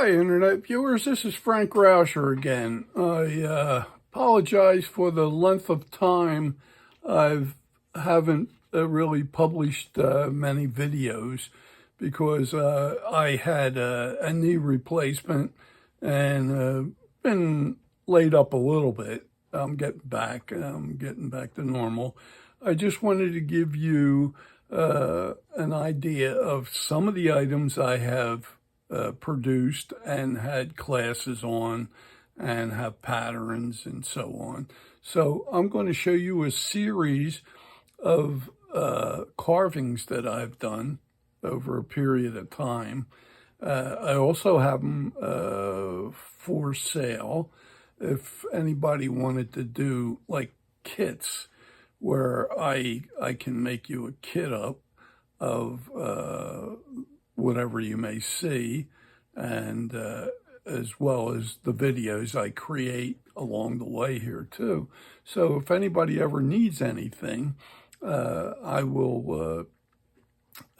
Hi, Internet viewers. This is Frank Rauscher again. I apologize for the length of time I haven't really published many videos because I had a knee replacement and been laid up a little bit. I'm getting back to normal. I just wanted to give you an idea of some of the items I have produced and had classes on and have patterns and so on. So I'm going to show you a series of carvings that I've done over a period of time. I also have them for sale if anybody wanted to do like kits where I can make you a kit up of whatever you may see, and as well as the videos I create along the way here too. So if anybody ever needs anything, I will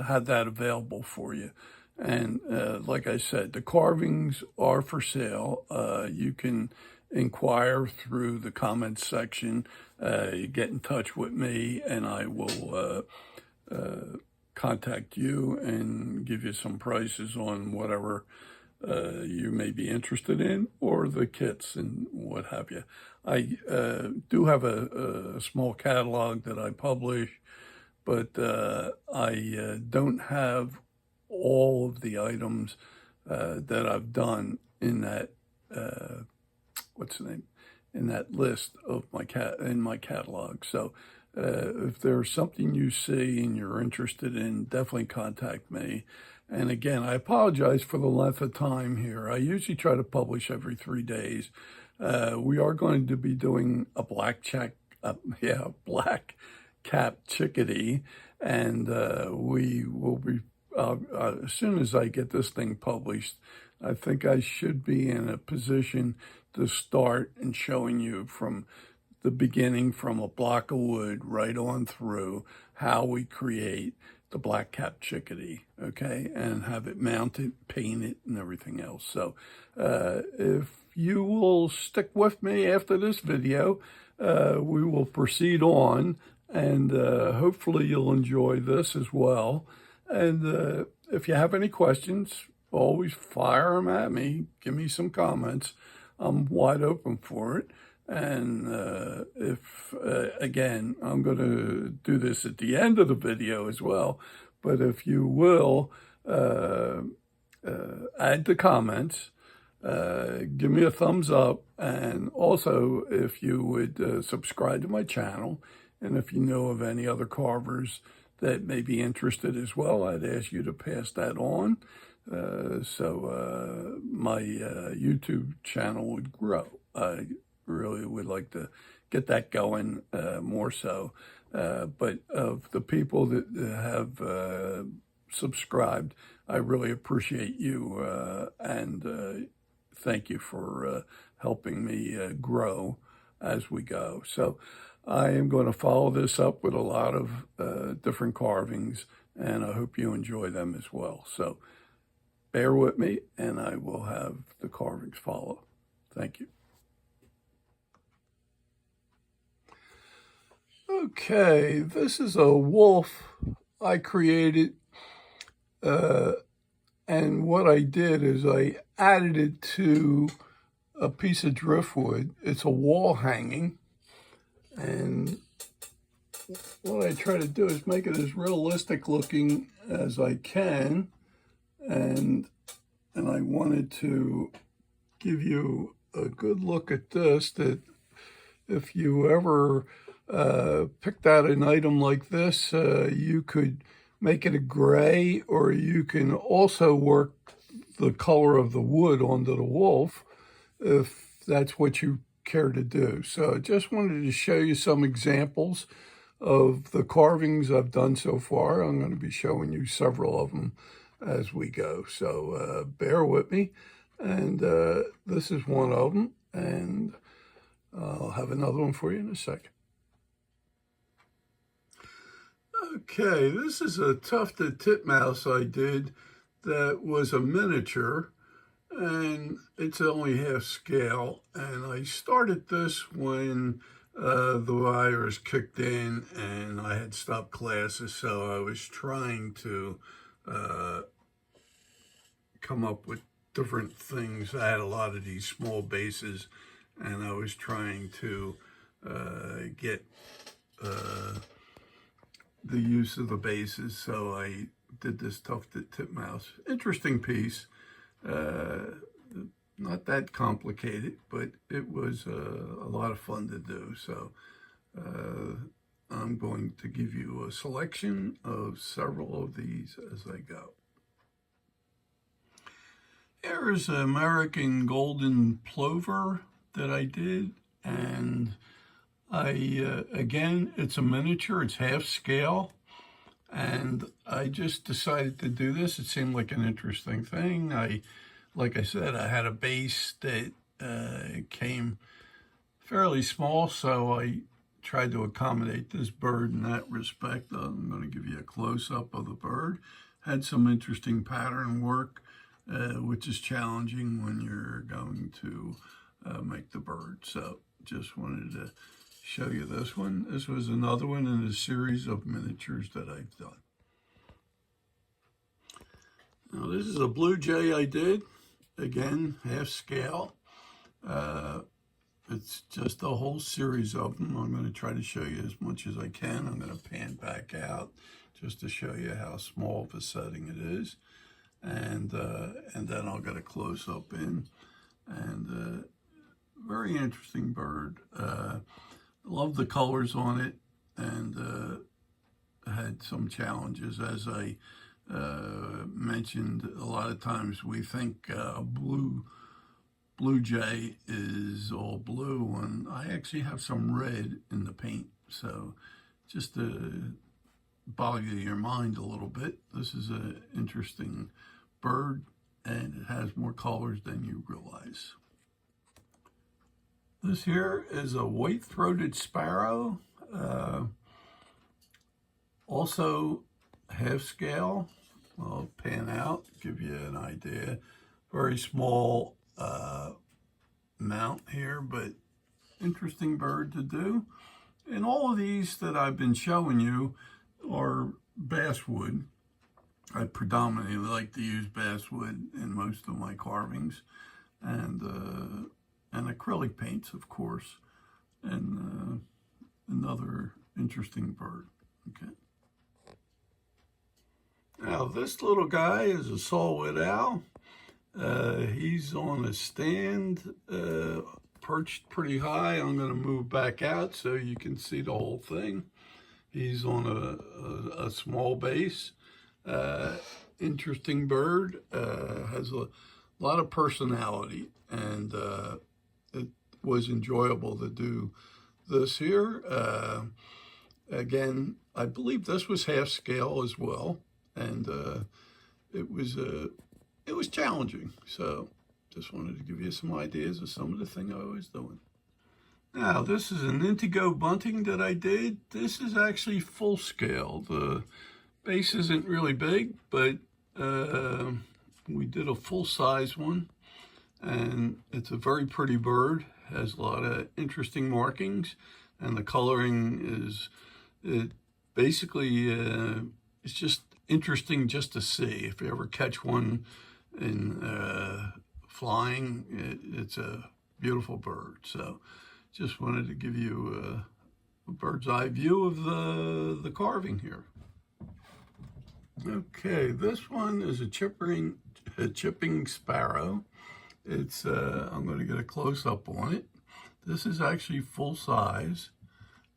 have that available for you. And like I said, the carvings are for sale. You can inquire through the comments section. Get in touch with me, and I will contact you and give you some prices on whatever you may be interested in, or the kits and what have you. I do have a small catalog that I publish, but I don't have all of the items that I've done in that what's the name, in that list of my catalog. So if there's something you see and you're interested in, definitely contact me. And again, I apologize for the length of time here. I usually try to publish every 3 days. We are going to be doing a black cap chickadee, and we will be, as soon as I get this thing published, I think I should be in a position to start and showing you from the beginning, from a block of wood right on through, how we create the black cap chickadee, okay, and have it mounted, painted, and everything else. So if you will stick with me after this video, we will proceed on, and hopefully you'll enjoy this as well. And if you have any questions, always fire them at me. Give me some comments. I'm wide open for it. And if, again, I'm going to do this at the end of the video as well, but if you will add the comments, give me a thumbs up, and also if you would subscribe to my channel, and if you know of any other carvers that may be interested as well, I'd ask you to pass that on, so my YouTube channel would grow. I really would like to get that going more so. But of the people that have subscribed, I really appreciate you, and thank you for helping me grow as we go. So I am going to follow this up with a lot of different carvings, and I hope you enjoy them as well. So bear with me, and I will have the carvings follow. Thank you. Okay, this is a wolf I created, and what I did is I added it to a piece of driftwood. It's a wall hanging, and what I try to do is make it as realistic looking as I can, and I wanted to give you a good look at this, that if you ever picked out an item like this, you could make it a gray, or you can also work the color of the wood onto the wolf if that's what you care to do. So I just wanted to show you some examples of the carvings I've done so far. I'm going to be showing you several of them as we go. So bear with me. And this is one of them, and I'll have another one for you in a second. Okay, this is a tufted titmouse I did that was a miniature, and it's only half scale. And I started this when the virus kicked in and I had stopped classes, so I was trying to uh, come up with different things. I had a lot of these small bases, and I was trying to get uh, the use of the bases, so I did this tufted titmouse. Interesting piece. Uh, Not that complicated, but it was a lot of fun to do. So uh, I'm going to give you a selection of several of these as I go. Here is an American golden plover that I did, and again, it's a miniature, it's half scale, and I just decided to do this. It seemed like an interesting thing. Like I said, I had a base that came fairly small, so I tried to accommodate this bird in that respect. I'm going to give you a close-up of the bird. Had some interesting pattern work, which is challenging when you're going to make the bird. So just wanted to show you this one. This was another one in a series of miniatures that I've done. Now this is a blue jay I did. Again, half scale. It's just a whole series of them. I'm going to try to show you as much as I can. I'm going to pan back out just to show you how small of a setting it is. And then I'll get a close-up in. And very interesting bird. Love the colors on it, and had some challenges. As I mentioned, a lot of times we think blue jay is all blue, and I actually have some red in the paint. So just to bog your mind a little bit, this is an interesting bird, and it has more colors than you realize. This here is a white-throated sparrow, also half scale. I'll pan out, give you an idea. Very small mount here, but interesting bird to do. And all of these that I've been showing you are basswood. I predominantly like to use basswood in most of my carvings, and acrylic paints, of course, and another interesting bird. Okay. Now this little guy is a saw-whet owl. He's on a stand, perched pretty high. I'm going to move back out so you can see the whole thing. He's on a small base. Interesting bird. Has a lot of personality, and it was enjoyable to do this here. Again, I believe this was half scale as well, and it was challenging. So just wanted to give you some ideas of some of the things I was doing. Now, this is an indigo bunting that I did. This is actually full scale. The base isn't really big, but we did a full size one, and it's a very pretty bird. Has a lot of interesting markings, and the coloring is basically it's just interesting just to see. If you ever catch one in flying, it's a beautiful bird. So just wanted to give you a bird's eye view of the carving here. Okay, this one is a chipping sparrow. It's I'm going to get a close-up on it. This is actually full size,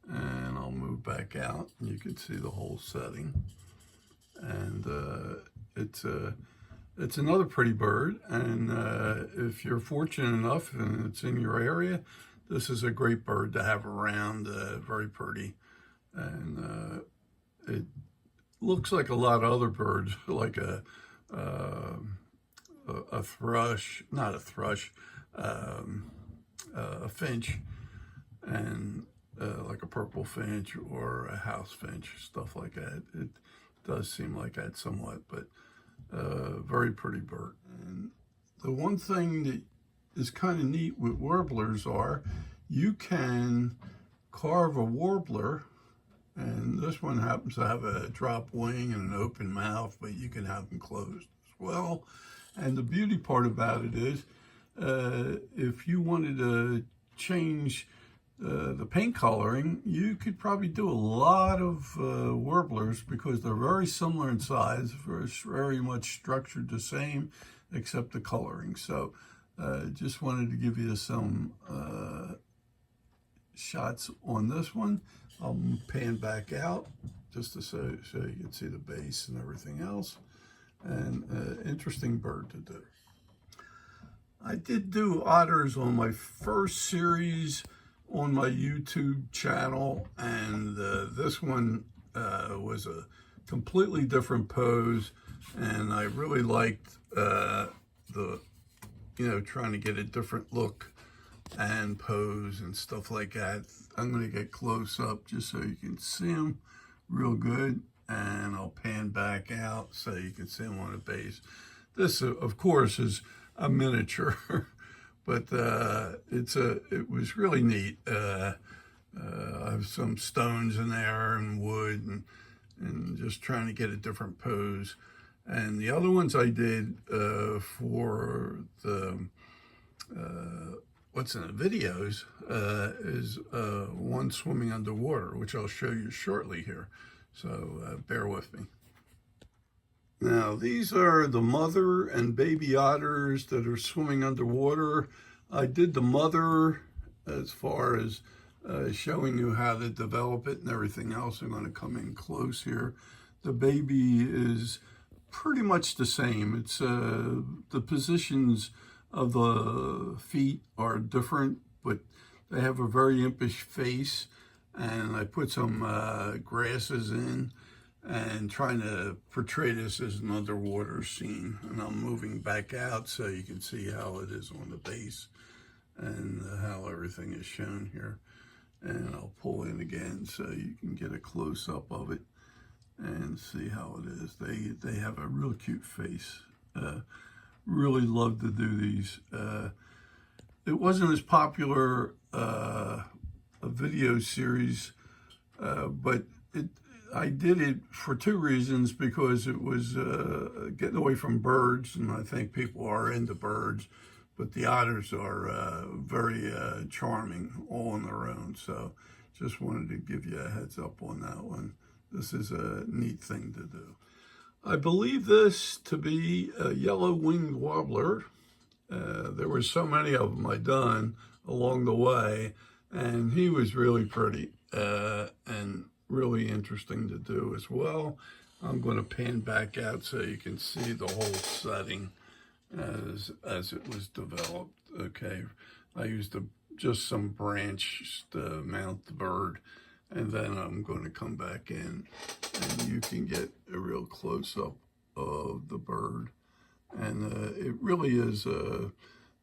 and I'll move back out and you can see the whole setting. And it's another pretty bird, and if you're fortunate enough and it's in your area, this is a great bird to have around. Very pretty, and it looks like a lot of other birds, like a thrush, not a thrush, a finch, and like a purple finch or a house finch, stuff like that. It does seem like that somewhat, but very pretty bird. And the one thing that is kind of neat with warblers are you can carve a warbler, and this one happens to have a drop wing and an open mouth, but you can have them closed as well. And the beauty part about it is if you wanted to change the paint coloring, you could probably do a lot of warblers because they're very similar in size, very much structured the same, except the coloring. So just wanted to give you some shots on this one. I'll pan back out just to so you can see the base and everything else. And interesting bird to do. I did do otters on my first series on my YouTube channel, and this one was a completely different pose, and I really liked trying to get a different look and pose and stuff like that. I'm going to get close up just so you can see them real good, and I'll pan back out so you can see them on the base. This, of course, is a miniature, but it was really neat. I have some stones in there and wood and just trying to get a different pose. And the other ones I did for the what's in the videos is one swimming underwater, which I'll show you shortly here. So bear with me. Now, these are the mother and baby otters that are swimming underwater. I did the mother as far as showing you how to develop it and everything else. I'm going to come in close here. The baby is pretty much the same. It's the positions of the feet are different, but they have a very impish face. And I put some grasses in and trying to portray this as an underwater scene. And I'm moving back out so you can see how it is on the base and how everything is shown here. And I'll pull in again so you can get a close-up of it and see how it is. They have a real cute face. Really love to do these. It wasn't as popular a video series, but I did it for two reasons, because it was getting away from birds, and I think people are into birds, but the otters are very charming all on their own. So just wanted to give you a heads up on that one. This is a neat thing to do. I believe this to be a yellow-winged warbler. There were so many of them I done along the way, and he was really pretty and really interesting to do as well. I'm going to pan back out so you can see the whole setting as it was developed. Okay, I used just some branch to mount the bird, and then I'm going to come back in and you can get a real close-up of the bird. And it really is, the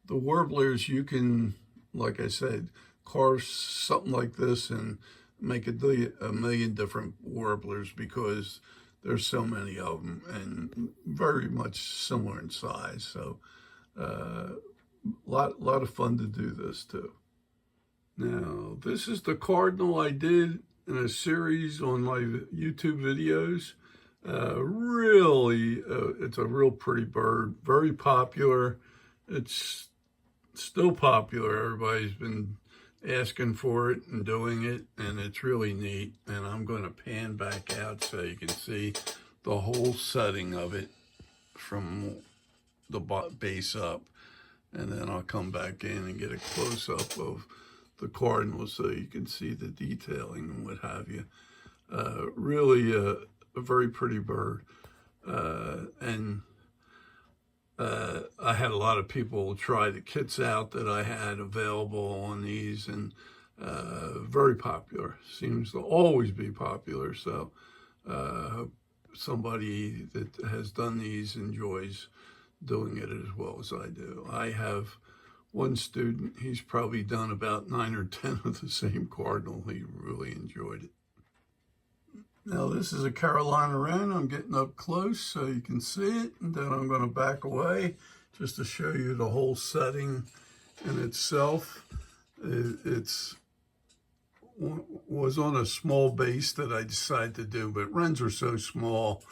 warblers, you can, like I said, carve something like this and make a million different warblers, because there's so many of them and very much similar in size. So lot of fun to do this too. Now, this is the cardinal I did in a series on my YouTube videos. Really, it's a real pretty bird, very popular. It's still popular. Everybody's been asking for it and doing it, and it's really neat. And I'm going to pan back out so you can see the whole setting of it from the base up, and then I'll come back in and get a close-up of the cardinal so you can see the detailing and what have you. Really a very pretty bird. And I had a lot of people try the kits out that I had available on these, and very popular. Seems to always be popular. So somebody that has done these enjoys doing it as well as I do. I have one student, he's probably done about 9 or 10 of the same cardinal. He really enjoyed it. Now, this is a Carolina wren. I'm getting up close so you can see it, and then I'm going to back away just to show you the whole setting in itself. It's was on a small base that I decided to do, but wrens are so small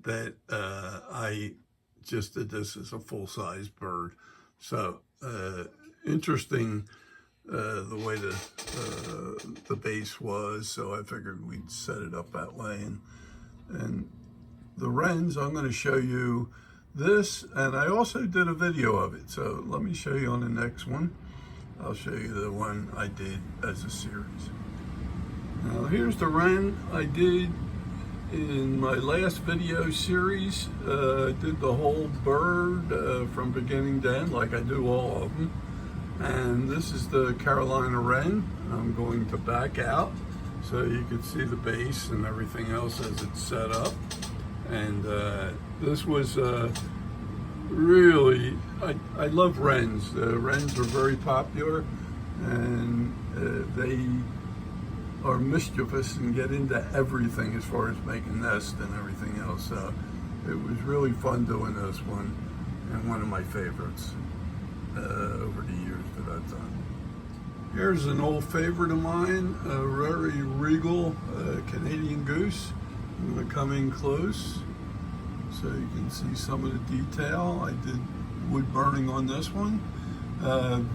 that I just did this as a full-size bird. So interesting the way the base was, so I figured we'd set it up that way. And the wrens, I'm going to show you this, and I also did a video of it. So let me show you on the next one. I'll show you the one I did as a series. Now here's the wren I did in my last video series. I did the whole bird from beginning to end, like I do all of them. And this is the Carolina wren. I'm going to back out so you can see the base and everything else as it's set up. And this was really, I love wrens. Wrens are very popular, and they are mischievous and get into everything as far as making nests and everything else. So it was really fun doing this one, and one of my favorites over the years that I've done. Here's an old favorite of mine, a very regal Canadian goose. I'm going to come in close so you can see some of the detail. I did wood burning on this one.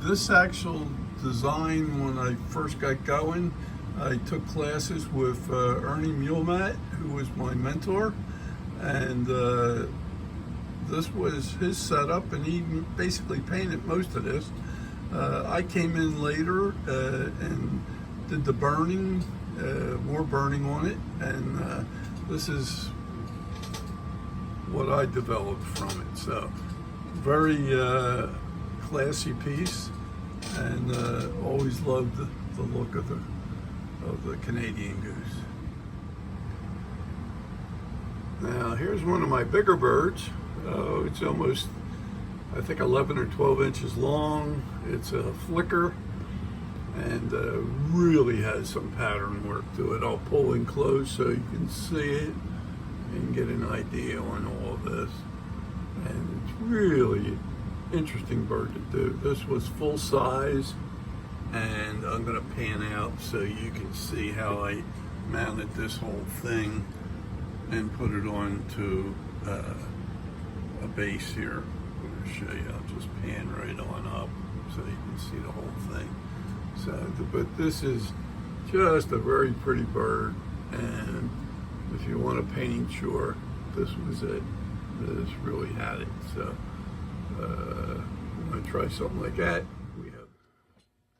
This actual design, when I first got going, I took classes with Ernie Mulemat, who was my mentor, and this was his setup, and he basically painted most of this. I came in later and did the burning, more burning on it, and this is what I developed from it. So very classy piece, and always loved the look of the Canadian goose. Now here's one of my bigger birds. It's almost, I think, 11 or 12 inches long. It's a flicker, and really has some pattern work to it. I'll pull in close so you can see it and get an idea on all of this. And it's really interesting bird to do. This was full size, and I'm going to pan out so you can see how I mounted this whole thing and put it onto a base here. I'm going to show you. I'll just pan right on up so you can see the whole thing. So, but this is just a very pretty bird, and if you want a painting chore, this was it. This really had it. So I'm going to try something like that.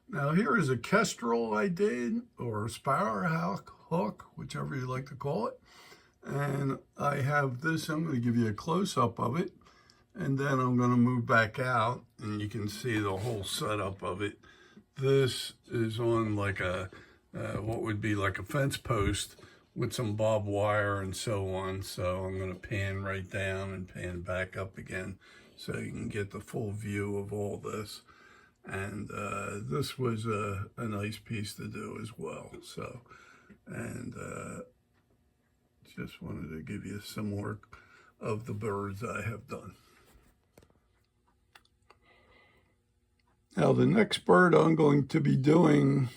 Now here is a kestrel I did, or a sparrowhawk, whichever you like to call it. And I have this, I'm going to give you a close-up of it, and then I'm going to move back out and you can see the whole setup of it. This is on like a, what would be like a fence post with some barbed wire and so on. So I'm going to pan right down and pan back up again so you can get the full view of all this. And this was a nice piece to do as well. So, and just wanted to give you some more of the birds I have done. Now the next bird I'm going to be doing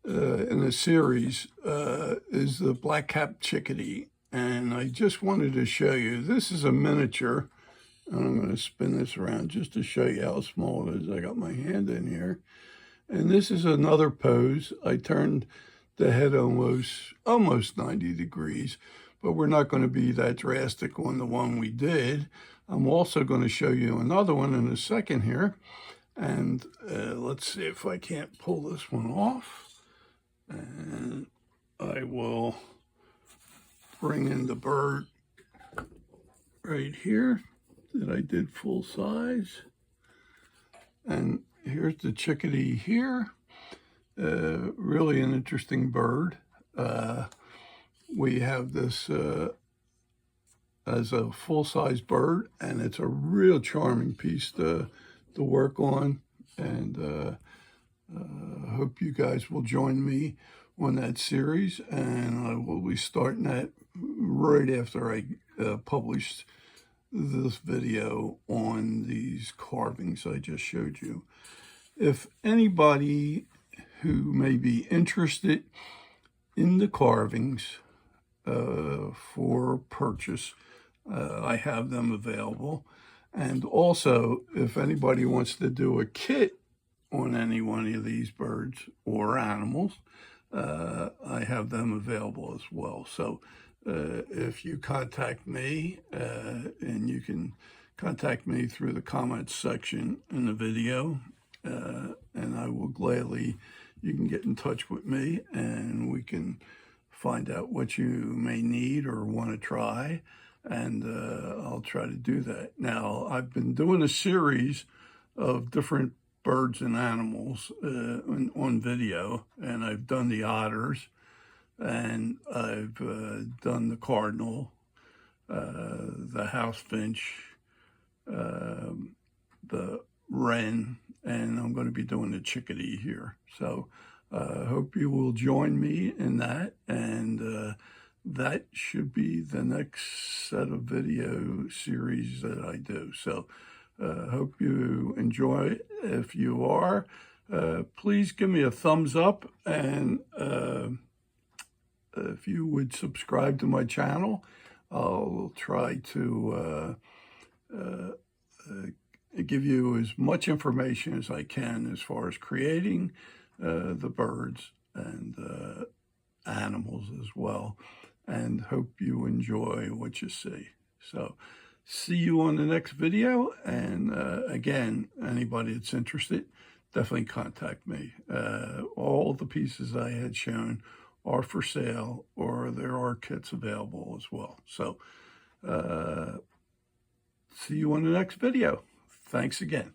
in a series is the black-capped chickadee. And I just wanted to show you, this is a miniature. And I'm going to spin this around just to show you how small it is. I got my hand in here. And this is another pose. I turned the head almost 90 degrees, but we're not going to be that drastic on the one we did. I'm also going to show you another one in a second here. And let's see if I can't pull this one off. And I will bring in the bird right here that I did full size. And here's the chickadee here. Really an interesting bird. We have this as a full-size bird, and it's a real charming piece to work on. And hope you guys will join me on that series, and I will be starting that right after I publish this video on these carvings I just showed you. If anybody who may be interested in the carvings for purchase, I have them available. And also, if anybody wants to do a kit on any one of these birds or animals, I have them available as well. So if you contact me, and you can contact me through the comments section in the video, and I will gladly, you can get in touch with me and we can find out what you may need or want to try, and I'll try to do that. Now, I've been doing a series of different birds and animals on video, and I've done the otters, and I've done the cardinal, the house finch, the wren, and I'm going to be doing the chickadee here. So I hope you will join me in that, and that should be the next set of video series that I do. So hope you enjoy. If you are, please give me a thumbs up, and if you would subscribe to my channel, I'll try to give you as much information as I can as far as creating the birds and animals as well, and hope you enjoy what you see. So see you on the next video, and again, anybody that's interested, definitely contact me. All the pieces I had shown are for sale, or there are kits available as well. So see you on the next video. Thanks again.